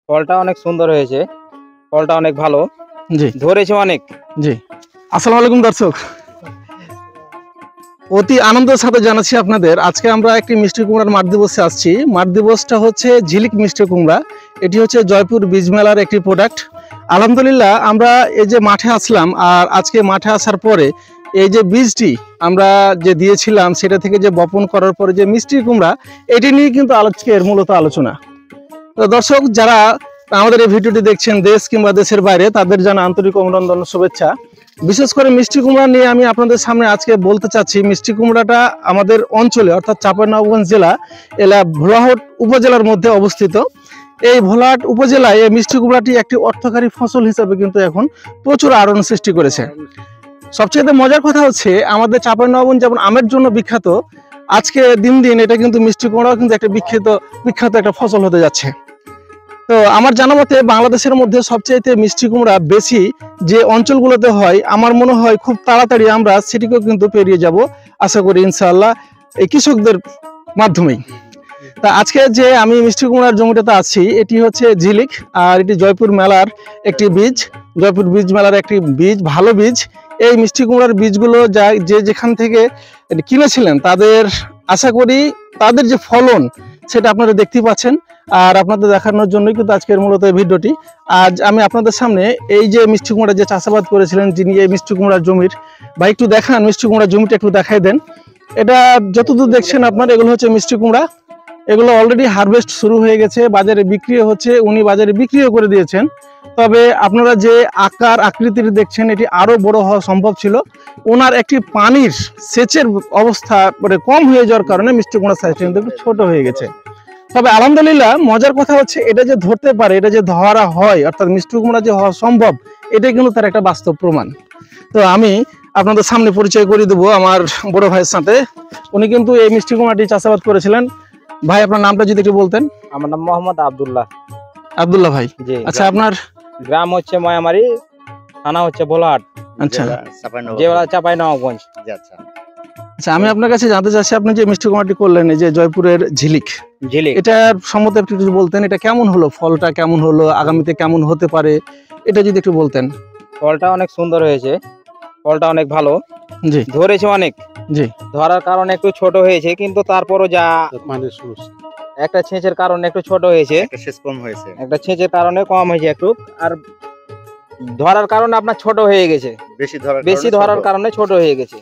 ফলটা অনেক সুন্দর হয়েছে, ফলটা অনেক ভালো, জি ধরেছে অনেক। জি। আসসালামু আলাইকুম দর্শক, অতি আনন্দের সাথে জানাচ্ছি আপনাদের আজকে আমরা একটি মিষ্টি কুমড়ার মাঠ দিবসে আসছি। মাঠ দিবসটা হচ্ছে ঝিলিক মিষ্টি কুমড়া। এটি হচ্ছে জয়পুর বীজ মেলার একটি প্রোডাক্ট। আলহামদুলিল্লাহ আমরা এই যে মাঠে আসলাম, আর আজকে মাঠে আসার পরে এই যে বীজটি আমরা যে দিয়েছিলাম সেটা থেকে যে বপন করার পরে যে মিষ্টি কুমড়া, এটি নিয়ে কিন্তু আজকের মূলত আলোচনা। তো দর্শক যারা আমাদের এই ভিডিওটি দেখছেন দেশ কিংবা দেশের বাইরে, তাদের জানা আন্তরিক অভিনন্দন, শুভেচ্ছা। বিশেষ করে মিষ্টি কুমড়া নিয়ে আমি আপনাদের সামনে আজকে বলতে চাচ্ছি। মিষ্টি কুমড়াটা আমাদের অঞ্চলে অর্থাৎ চাঁপাইনবাবগঞ্জ জেলা ভোলাহাট উপজেলার মধ্যে অবস্থিত। এই ভোলাহাট উপজেলায় এই মিষ্টি কুমড়াটি একটি অর্থকারী ফসল হিসেবে কিন্তু এখন প্রচুর আলোড়ন সৃষ্টি করেছে। সবচেয়ে মজার কথা হচ্ছে আমাদের চাঁপাইনবাবগঞ্জ যেমন আমের জন্য বিখ্যাত, আজকে দিন দিন এটা কিন্তু মিষ্টি কুমড়াও কিন্তু একটা বিখ্যাত একটা ফসল হতে যাচ্ছে। তো আমার জানা মতে বাংলাদেশের মধ্যে সবচেয়ে মিষ্টি কুমড়া বেশি যে অঞ্চলগুলোতে হয়, আমার মনে হয় খুব তাড়াতাড়ি আমরা সেটিকেও কিন্তু পেরিয়ে যাব আশা করি ইনশাআল্লাহ এই কৃষকদের মাধ্যমেই। তা আজকে যে আমি মিষ্টি কুমড়ার জমিটাতে আছি এটি হচ্ছে ঝিলিক, আর এটি জয়পুর মেলার একটি বীজ, জয়পুর বীজ মেলার একটি বীজ, ভালো বীজ। এই মিষ্টি কুমড়ার বীজগুলো যে যেখান থেকে কিনেছিলেন তাদের আশা করি তাদের যে ফলন সেটা আপনারা দেখতেই পাচ্ছেন। আর আপনাদের দেখানোর জন্যই কিন্তু আজকের মূলত এই ভিডিওটি। আজ আমি আপনাদের সামনে এই যে মিষ্টি কুমড়া যে চাষাবাদ করেছিলেন যিনি, এই মিষ্টি কুমড়ার জমির ভাই একটু দেখান, মিষ্টি কুমড়ার জমিটা একটু দেখাই দেন। এটা যতদূর দেখছেন আপনার এগুলো হচ্ছে মিষ্টি কুমড়া, এগুলো অলরেডি হারভেস্ট শুরু হয়ে গেছে, বাজারে বিক্রিও হচ্ছে, উনি বাজারে বিক্রিও করে দিয়েছেন। তবে আপনারা যে আকৃতির দেখছেন এটি আরো বড় হওয়া সম্ভব ছিল। ওনার একটি পানির সেচের অবস্থা কম হয়ে যাওয়ার কারণে মিষ্টি কুমড়ার সাইজটা কিন্তু একটু ছোট হয়ে গেছে। তবে আলহামদুলিল্লাহ মজার কথা হচ্ছে এটা যে ধরতে পারে, এটা যে ধরা হয়, অর্থাৎ মিষ্টি কুমড়া যে হওয়া সম্ভব, এটাই কিন্তু তার একটা বাস্তব প্রমাণ। তো আমি আপনাদের সামনে পরিচয় করে দেবো আমার বড় ভাইয়ের সাথে। উনি কিন্তু এই মিষ্টি কুমড়াটি চাষাবাদ করেছিলেন। ভাই আপনার নামটা যদি একটু বলতেন। আমার নাম মোহাম্মদ আব্দুল্লাহ। আব্দুল্লাহ ভাই, আচ্ছা আপনার গ্রাম হচ্ছে ময়ামারি, থানা হচ্ছে ভোলাহাট, আচ্ছা জেলা চাঁপাইনবাবগঞ্জ। আচ্ছা আমি আপনার কাছে জানতে চাচ্ছি, আপনি যে মিষ্টি কুমড়াটি করলেন এই যে জয়পুরের ঝিলিক, এটার সম্বন্ধে একটু যদি বলতেন, এটা কেমন হলো, ফলটা কেমন হলো, আগামীতে কেমন হতে পারে, এটা যদি একটু বলতেন। ফলটা অনেক সুন্দর হয়েছে, ফলটা অনেক ভালো, জি ধরেছে অনেক। জি, ধরার কারণে একটু ছোট হয়েছে, কিন্তু তারপরও যা একটা ছেঁচের কারণে একটু ছোট হয়েছে, একটা ছেঁচের কারণে কম হয়েছে একটু, আর ধরার কারণে আপনার ছোট হয়ে গেছে, বেশি ধরার কারণে ছোট হয়ে গেছে।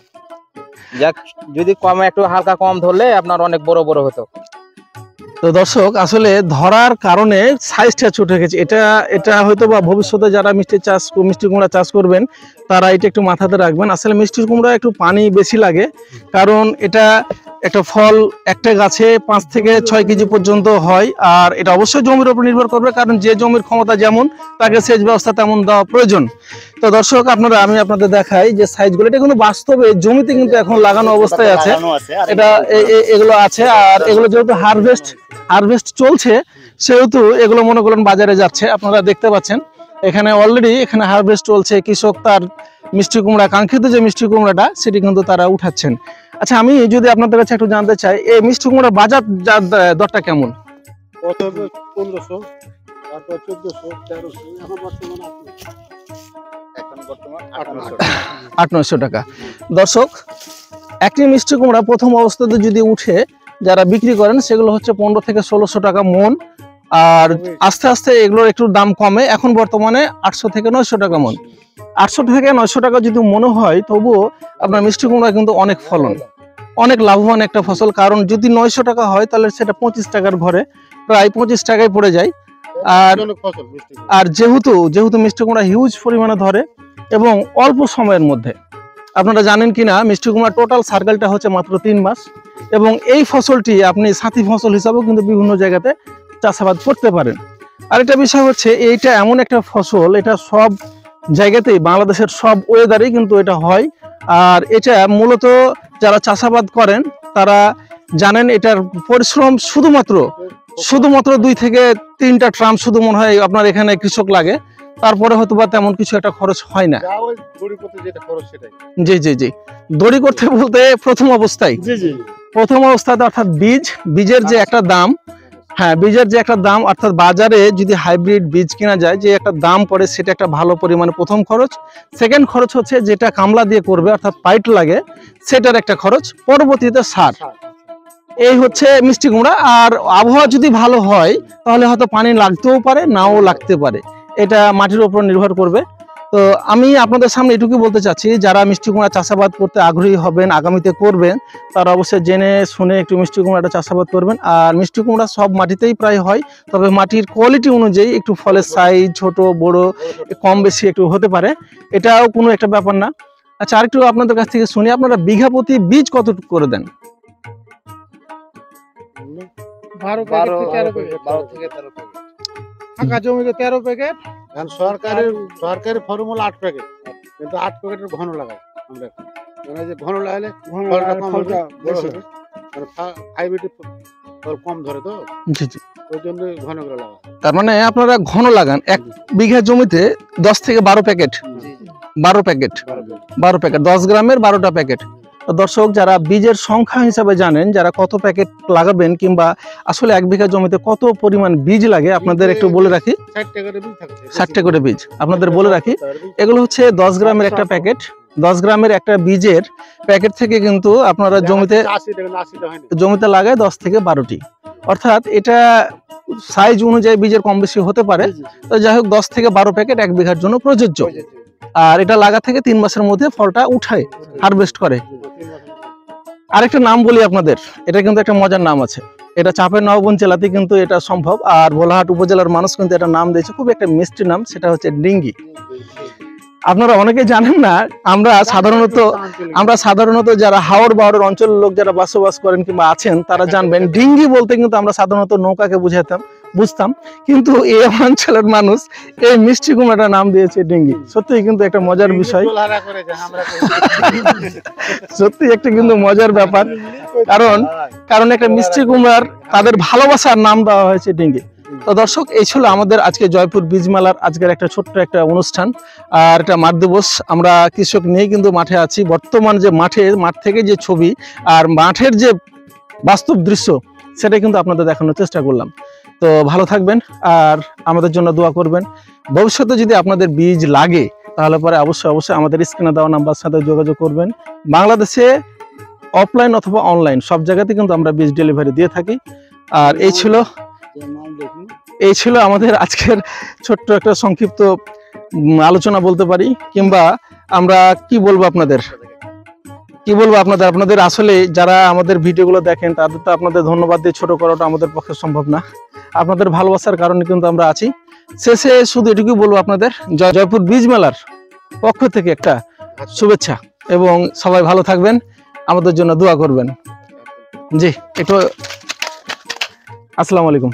যাক, যদি কম একটু হালকা কম ধরলে আপনার অনেক বড় বড় হতো। তো দর্শক আসলে ধরার কারণে সাইজটা ছোট হয়ে গেছে। এটা হয়তো বা ভবিষ্যতে যারা মিষ্টি কুমড়া চাষ করবেন তারা এটা একটু মাথাতে রাখবেন। আসলে মিষ্টি কুমড়া একটু পানি বেশি লাগে, কারণ এটা একটা ফল একটা গাছে 5 থেকে 6 কেজি পর্যন্ত হয়। আর এটা অবশ্যই জমির উপর নির্ভর করবে, কারণ যে জমির ক্ষমতা যেমন তাকে সেচ ব্যবস্থা তেমন দেওয়া প্রয়োজন। তো দর্শক আমি আপনাদের দেখাই যে সাইজগুলো, এটা কিন্তু বাস্তবে জমিতে কিন্তু এখন লাগানো অবস্থায় আছে। এটা এগুলো আছে, আর এগুলো যেহেতু হারভেস্ট চলছে সেহেতু এগুলো মনে করেন বাজারে যাচ্ছে। আপনারা দেখতে পাচ্ছেন এখানে অলরেডি এখানে হারভেস্ট চলছে, কৃষক তার মিষ্টি কুমড়া, কাঙ্ক্ষিত যে মিষ্টি কুমড়াটা সেটি কিন্তু তারা উঠাচ্ছেন। আচ্ছা আমি যদি আপনাদের কাছে একটু জানতে চাই, এই মিষ্টি কুমড়ার বাজার দরটা কেমন? 1500, তারপর 1400, 1300, এখন বর্তমান 800 টাকা। দর্শক একটি মিষ্টি কুমড়া প্রথম অবস্থাতে যদি উঠে যারা বিক্রি করেন সেগুলো হচ্ছে 15 থেকে 1600 টাকা মন, আর আস্তে আস্তে এগুলোর একটু দাম কমে, এখন বর্তমানে 800 থেকে 900 টাকা মন। 800 থেকে 900 টাকা যদি মনে হয়, তবুও আপনার মিষ্টি কুমড়া কিন্তু অনেক ফলন, অনেক লাভবান একটা ফসল। কারণ যদি 900 টাকা হয় তাহলে সেটা 25 টাকার ঘরে প্রায় 25 টাকায় পড়ে যায়। আর যেহেতু মিষ্টি কুমড়া হিউজ পরিমাণে ধরে এবং অল্প সময়ের মধ্যে, আপনারা জানেন কিনা মিষ্টি কুমড়া টোটাল সার্কেলটা হচ্ছে মাত্র 3 মাস, এবং এই ফসলটি আপনি সাথী ফসল হিসাবেও কিন্তু বিভিন্ন জায়গাতে চাষাবাদ করতে পারেন। আর একটা বিষয় হচ্ছে এইটা এমন একটা ফসল, এটা সব জায়গাতেই বাংলাদেশের সব ওয়েদারেই কিন্তু এটা হয়। আর এটা মূলত যারা চাষাবাদ করেন তারা জানেন এটার পরিশ্রম শুধুমাত্র 2 থেকে 3টা ট্রাম শুধু মনে হয় আপনার এখানে কৃষক লাগে, তারপরে হয়তো বা তেমন কিছু একটা খরচ হয় না। জি জি জি, দড়ি করতে বলতে প্রথম অবস্থায় অর্থাৎ বীজের যে একটা দাম, হ্যাঁ, বীজের যে একটা দাম, অর্থাৎ বাজারে যদি হাইব্রিড বীজ কেনা যায় যে একটা দাম পড়ে, সেটা একটা ভালো পরিমাণে প্রথম খরচ। সেকেন্ড খরচ হচ্ছে যেটা কামলা দিয়ে করবে, অর্থাৎ পাইট লাগে, সেটার একটা খরচ। পরবর্তীতে সার। এই হচ্ছে মিষ্টি কুমড়া। আর আবহাওয়া যদি ভালো হয় তাহলে হয়তো পানি লাগতেও পারে, নাও লাগতে পারে, এটা মাটির উপর নির্ভর করবে। তো আমি আপনাদের সামনে এটুকু বলতে চাচ্ছি, যারা মিষ্টি কুমড়া চাষাবাদ করতে আগ্রহী হবেন, আগামীতে করবেন, তারা অবশ্যই জেনে শুনে একটু মিষ্টি কুমড়াটা চাষাবাদ করবেন। আর মিষ্টি কুমড়া সব মাটিতেই প্রায় হয়, তবে মাটির কোয়ালিটি অনুযায়ী একটু ফলের সাইজ ছোট বড় কম বেশি একটু হতে পারে, এটাও কোনো একটা ব্যাপার না। আচ্ছা, আরেকটু আপনাদের কাছ থেকে শুনি, আপনারা বিঘা প্রতি বীজ কতটুকু করে দেন? 12 থেকে 13 প্যাকেট। ফাঁকা জমিতে 13 প্যাকেট। সরকারি ফর্মুলা 8 প্যাকেট, কিন্তু 8 প্যাকেটের ঘন লাগাই আমরা। মানে যে ঘন লাগালে ফলটা কম হবে, বড় হবে, মানে হাইব্রিড ফল কম ধরে, তো জি জি, ওই জন্য ঘন করে লাগাই। তার মানে আপনারা ঘন লাগান। 1 বিঘা জমিতে 10 থেকে 12 প্যাকেট, 12 প্যাকেট, 10 গ্রামের 12টা প্যাকেট। তো দর্শক, যারা বীজের সংখ্যা হিসাবে জানেন, যারা কত প্যাকেট লাগাবেন কিংবা আসলে 1 বিঘা জমিতে কত পরিমাণ বীজ লাগে, আপনাদের একটু বলে রাখি। 60টা করে বীজ থাকে, 60টা করে বীজ আপনাদের বলে রাখি। এগুলো হচ্ছে 10 গ্রামের একটা প্যাকেট। 10 গ্রামের একটা বীজের প্যাকেট থেকে কিন্তু আপনারা জমিতে 80টা হয় না, জমিতে লাগায় 10 থেকে 12টি। অর্থাৎ এটা সাইজ অনুযায়ী বীজের কম বেশি হতে পারে। তো যাই হোক, 10 থেকে 12 প্যাকেট 1 বিঘার জন্য প্রযোজ্য। আর এটা লাগা থেকে 3 মাসের মধ্যে ফলটা উঠায়, হারভেস্ট করে। আরেকটা নাম বলি আপনাদের, এটা কিন্তু একটা মজার নাম আছে, এটা চাপের নবাবগঞ্জ জেলাতে কিন্তু এটা সম্ভব। আর ভোলাহাট উপজেলার মানুষ কিন্তু এটা নাম দিয়েছে, খুব একটা মিষ্টি নাম, সেটা হচ্ছে ডিঙ্গি। আপনারা অনেকে জানেন না, আমরা সাধারণত যারা হাওড় বাওড়ের অঞ্চলের লোক যারা বসবাস করেন কিংবা আছেন, তারা জানবেন ডিঙ্গি বলতে কিন্তু আমরা সাধারণত নৌকাকে বুঝতাম, কিন্তু এই অঞ্চলের মানুষ এই মিষ্টি কুমড়াটার নাম দিয়েছে ডিঙ্গি। সত্যিই কিন্তু একটা মজার বিষয়, সত্যি একটা কিন্তু মজার ব্যাপার। কারণ একটা মিষ্টি কুমড়ার তাদের ভালোবাসার নাম দেওয়া হয়েছে ডিঙ্গি। তো দর্শক, এই ছিল আমাদের আজকে জয়পুর বীজ মেলার আজকের একটা ছোট্ট একটা অনুষ্ঠান। আর এটা মাঠ দিবস, আমরা কৃষক নিয়ে কিন্তু মাঠে আছি। বর্তমান যে মাঠ থেকে যে ছবি আর মাঠের যে বাস্তব দৃশ্য, সেটা কিন্তু আপনাদের দেখানোর চেষ্টা করলাম। তো ভালো থাকবেন আর আমাদের জন্য দোয়া করবেন। ভবিষ্যতে যদি আপনাদের বীজ লাগে তাহলে পরে অবশ্যই আমাদের স্ক্রিনে দেওয়া নাম্বার সাথে যোগাযোগ করবেন। বাংলাদেশে অফলাইন অথবা অনলাইন সব জায়গাতে কিন্তু আমরা বীজ ডেলিভারি দিয়ে থাকি। আর এই ছিল আমাদের আজকের ছোট্ট একটা সংক্ষিপ্ত আলোচনা বলতে পারি, কিংবা আমরা কি বলবো আপনাদের আসলে যারা আমাদের ভিডিওগুলো দেখেন, তাদের তো আপনাদের ধন্যবাদ দিয়ে ছোট করাটা আমাদের পক্ষে সম্ভব না। আপনাদের ভালোবাসার কারণে কিন্তু আমরা আছি। শেষে শুধু এটুকু বলবো, আপনাদের জয়পুর বীজ মেলার পক্ষ থেকে একটা শুভেচ্ছা, এবং সবাই ভালো থাকবেন, আমাদের জন্য দোয়া করবেন। জি, একটু আসসালামু আলাইকুম।